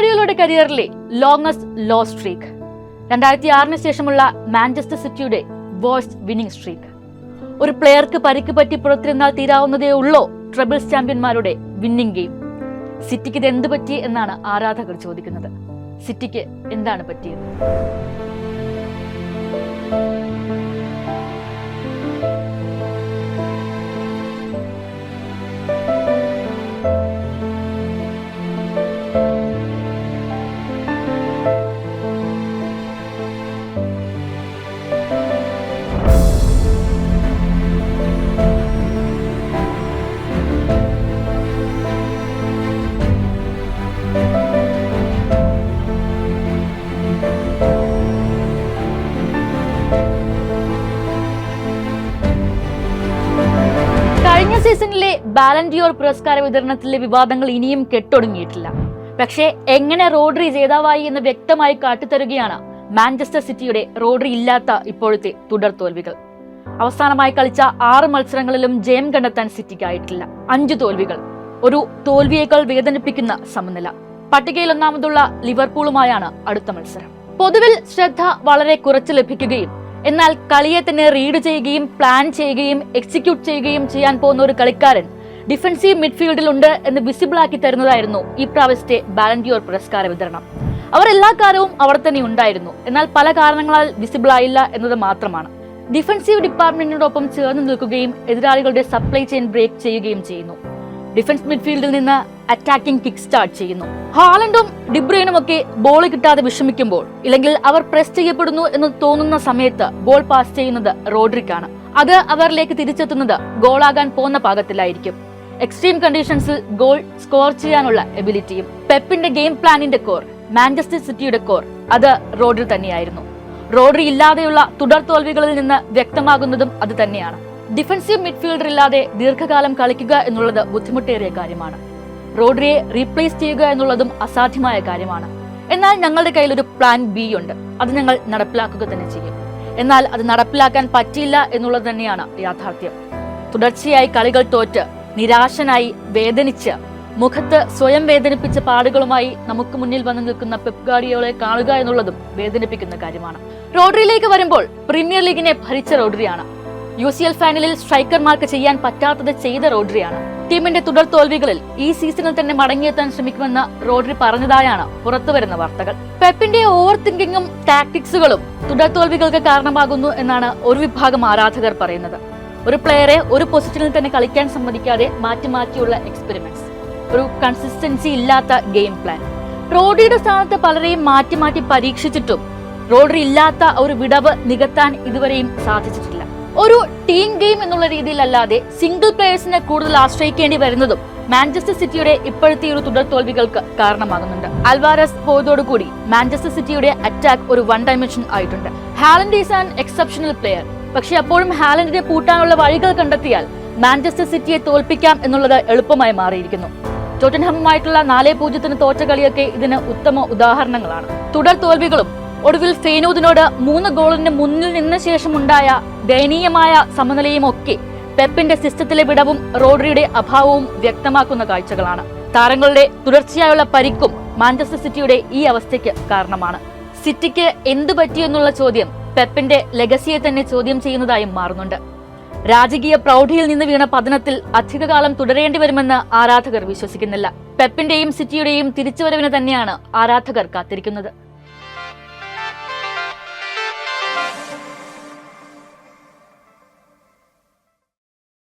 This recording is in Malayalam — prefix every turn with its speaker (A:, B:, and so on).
A: ഗാർഡിയോളയുടെ കരിയറിലെ ലോങ്സ്റ്റ് ലോ സ്ട്രീക്ക്, 2006 ശേഷമുള്ള മാഞ്ചസ്റ്റർ സിറ്റിയുടെ വേഴ്സ്റ്റ് വിന്നിംഗ് സ്ട്രീക്ക്. ഒരു പ്ലെയർക്ക് പരിക്ക് പറ്റി പുറത്തിരുന്നാൽ തീരാവുന്നതേ ഉള്ളോ ട്രബിൾസ് ചാമ്പ്യന്മാരുടെ വിന്നിംഗ് ഗെയിം? സിറ്റിക്ക് ഇത് എന്ത് പറ്റി എന്നാണ് ആരാധകർ ചോദിക്കുന്നത്. സിറ്റിക്ക് എന്താണ് പറ്റിയത്? കഴിഞ്ഞ സീസണിലെ ബാലൻ ഡിയോർ പുരസ്കാര വിതരണത്തിലെ വിവാദങ്ങൾ ഇനിയും കെട്ടൊടുങ്ങിയിട്ടില്ല. പക്ഷേ എങ്ങനെ റോഡ്രി ജേതാവായി എന്ന് വ്യക്തമായി കാട്ടിത്തരുകയാണ് മാഞ്ചസ്റ്റർ സിറ്റിയുടെ റോഡ്രി ഇല്ലാത്ത ഇപ്പോഴത്തെ തുടർ തോൽവികൾ. അവസാനമായി കളിച്ച 6 മത്സരങ്ങളിലും ജയം കണ്ടെത്താൻ സിറ്റിക്കായിട്ടില്ല. 5 തോൽവികൾ, ഒരു തോൽവിയേക്കാൾ വേദനിപ്പിക്കുന്ന സമനില. പട്ടികയിൽ ഒന്നാമതുള്ള ലിവർപൂളുമായാണ് അടുത്ത മത്സരം. പൊതുവിൽ ശ്രദ്ധ വളരെ കുറച്ച് ലഭിക്കുകയും എന്നാൽ കളിയെ തന്നെ റീഡ് ചെയ്യുകയും പ്ലാൻ ചെയ്യുകയും എക്സിക്യൂട്ട് ചെയ്യുകയും ചെയ്യാൻ പോകുന്ന ഒരു കളിക്കാരൻ ഡിഫൻസീവ് മിഡ്ഫീൽഡിൽ ഉണ്ട് എന്ന് വിസിബിൾ ആക്കി തരുന്നതായിരുന്നു ഈ പ്രാവശ്യത്തെ ബാലൻ ഡിയോർ പുരസ്കാര വിതരണം. അവർ എല്ലാ കാലവും അവിടെ തന്നെ ഉണ്ടായിരുന്നു, എന്നാൽ പല കാരണങ്ങളാൽ വിസിബിൾ ആയില്ല എന്നത് മാത്രമാണ്. ഡിഫൻസീവ് ഡിപ്പാർട്ട്മെന്റിനോടൊപ്പം ചേർന്ന് നിൽക്കുകയും എതിരാളികളുടെ സപ്ലൈ ചെയിൻ ബ്രേക്ക് ചെയ്യുകയും ചെയ്യുന്നു. ഡിഫൻസ് മിഡ്ഫീൽഡിൽ നിന്ന് അറ്റാക്കിംഗ് കിക്ക് സ്റ്റാർട്ട് ചെയ്യുന്നു. ഹാലൻഡും ഡിബ്രൂയിനും ഒക്കെ ബോൾ കിട്ടാതെ വിഷമിക്കുമ്പോൾ, ഇല്ലെങ്കിൽ അവർ പ്രസ് ചെയ്യപ്പെടുന്നു എന്ന് തോന്നുന്ന സമയത്ത് ബോൾ പാസ് ചെയ്യുന്നത് റോഡ്രിക്കാണ്. അത് അവരിലേക്ക് തിരിച്ചെത്തുന്നത് ഗോളാകാൻ പോകുന്ന പാകത്തിലായിരിക്കും. എക്സ്ട്രീം കണ്ടീഷൻസിൽ ഗോൾ സ്കോർ ചെയ്യാനുള്ള എബിലിറ്റിയും. പെപ്പിന്റെ ഗെയിം പ്ലാനിന്റെ കോർ, മാഞ്ചസ്റ്റർ സിറ്റിയുടെ കോർ, അത് റോഡ്രി തന്നെയായിരുന്നു. റോഡ്രി ഇല്ലാതെയുള്ള തുടർ തോൽവികളിൽ നിന്ന് വ്യക്തമാകുന്നതും അത് തന്നെയാണ്. ഡിഫൻസീവ് മിഡ്ഫീൽഡർ ഇല്ലാതെ ദീർഘകാലം കളിക്കുക എന്നുള്ളത് ബുദ്ധിമുട്ടേറിയ കാര്യമാണ്. റോഡ്രിയെ റീപ്ലേസ് ചെയ്യുക എന്നുള്ളതും അസാധ്യമായ കാര്യമാണ്. എന്നാൽ ഞങ്ങളുടെ കയ്യിൽ ഒരു പ്ലാൻ ബി ഉണ്ട്, അത് ഞങ്ങൾ നടപ്പിലാക്കുക തന്നെ ചെയ്യും. എന്നാൽ അത് നടപ്പിലാക്കാൻ പറ്റില്ല എന്നുള്ളത് തന്നെയാണ് യാഥാർത്ഥ്യം. തുടർച്ചയായി കളികൾ തോറ്റ് നിരാശനായി വേദനിച്ച് മുഖത്ത് സ്വയം വേദനിപ്പിച്ച പാടുകളുമായി നമുക്ക് മുന്നിൽ വന്നു നിൽക്കുന്ന പെപ്പ് ഗാർഡിയോളയെ കാണുക എന്നുള്ളതും വേദനിപ്പിക്കുന്ന കാര്യമാണ്. റോഡ്രിയിലേക്ക് വരുമ്പോൾ പ്രീമിയർ ലീഗിനെ ഭരിച്ച റോഡ്രിയാണ്. UCL ഫൈനലിൽ സ്ട്രൈക്കർമാർക്ക് ചെയ്യാൻ പറ്റാത്തത് ചെയ്ത റോഡ്രിയാണ്. ടീമിന്റെ തുടർ തോൽവികളിൽ ഈ സീസണിൽ തന്നെ മടങ്ങിയെത്താൻ ശ്രമിക്കുമെന്ന് റോഡ്രി പറഞ്ഞതായാണ് പുറത്തുവരുന്ന വാർത്തകൾ. പെപ്പിന്റെ ഓവർ തിങ്കിങ്ങും ടാക്ടിക്സുകളും തുടർ തോൽവികൾക്ക് കാരണമാകുന്നു എന്നാണ് ഒരു വിഭാഗം ആരാധകർ പറയുന്നത്. ഒരു പ്ലെയറെ ഒരു പൊസിഷനിൽ തന്നെ കളിക്കാൻ സമ്മതിക്കാതെ മാറ്റിയുള്ള എക്സ്പെരിമെന്റ്സ്, ഒരു കൺസിസ്റ്റൻസി ഇല്ലാത്ത ഗെയിം പ്ലാൻ. റോഡ്രിയുടെ സ്ഥാനത്ത് പലരെയും മാറ്റി പരീക്ഷിച്ചിട്ടും റോഡ്രി ഇല്ലാത്ത ഒരു വിടവ് നികത്താൻ ഇതുവരെയും സാധിച്ചിട്ടില്ല. ഒരു ടീം ഗെയിം എന്നുള്ള രീതിയിലല്ലാതെ സിംഗിൾ പ്ലേയേഴ്സിനെ കൂടുതൽ ആശ്രയിക്കേണ്ടി വരുന്നതും മാഞ്ചസ്റ്റർ സിറ്റിയുടെ ഇപ്പോഴത്തെ ഒരു തുടർ തോൽവികൾക്ക് കാരണമാകുന്നുണ്ട്. അൽവാരസ് പോയതോടുകൂടി മാഞ്ചസ്റ്റർ സിറ്റിയുടെ അറ്റാക്ക് ഒരു വൺ ഡയമെൻഷൻ ആയിട്ടുണ്ട്. Haaland is an exceptional player. പക്ഷെ അപ്പോഴും ഹാലൻഡിനെ പൂട്ടാനുള്ള വഴികൾ കണ്ടെത്തിയാൽ മാഞ്ചസ്റ്റർ സിറ്റിയെ തോൽപ്പിക്കാം എന്നുള്ളത് എളുപ്പമായി മാറിയിരിക്കുന്നു. ടോട്ടൻഹാമുമായിട്ടുള്ള 4-0 തോറ്റ കളിയൊക്കെ ഇതിന് ഉത്തമ ഉദാഹരണങ്ങളാണ്. തുടർ തോൽവികളും ഒടുവിൽ ഫെയ്നൂദിനോട് 3 ഗോളിന് മുന്നിൽ നിന്ന ശേഷം ഉണ്ടായ ദയനീയമായ സമനിലയും ഒക്കെ പെപ്പിന്റെ സിസ്റ്റത്തിലെ വിടവും റോഡ്രിയുടെ അഭാവവും വ്യക്തമാക്കുന്ന കാഴ്ചകളാണ്. താരങ്ങളുടെ തുടർച്ചയായുള്ള പരിക്കും മാഞ്ചസ്റ്റർ സിറ്റിയുടെ ഈ അവസ്ഥയ്ക്ക് കാരണമാണ്. സിറ്റിക്ക് എന്തു പറ്റിയെന്നുള്ള ചോദ്യം പെപ്പിന്റെ ലെഗസിയെ തന്നെ ചോദ്യം ചെയ്യുന്നതായും മാറുന്നുണ്ട്. രാജകീയ പ്രൗഢിയിൽ നിന്ന് വീണ പതനത്തിൽ അധികകാലം തുടരേണ്ടി വരുമെന്ന് ആരാധകർ വിശ്വസിക്കുന്നില്ല. പെപ്പിന്റെയും സിറ്റിയുടെയും തിരിച്ചുവരവിന് തന്നെയാണ് ആരാധകർ കാത്തിരിക്കുന്നത്.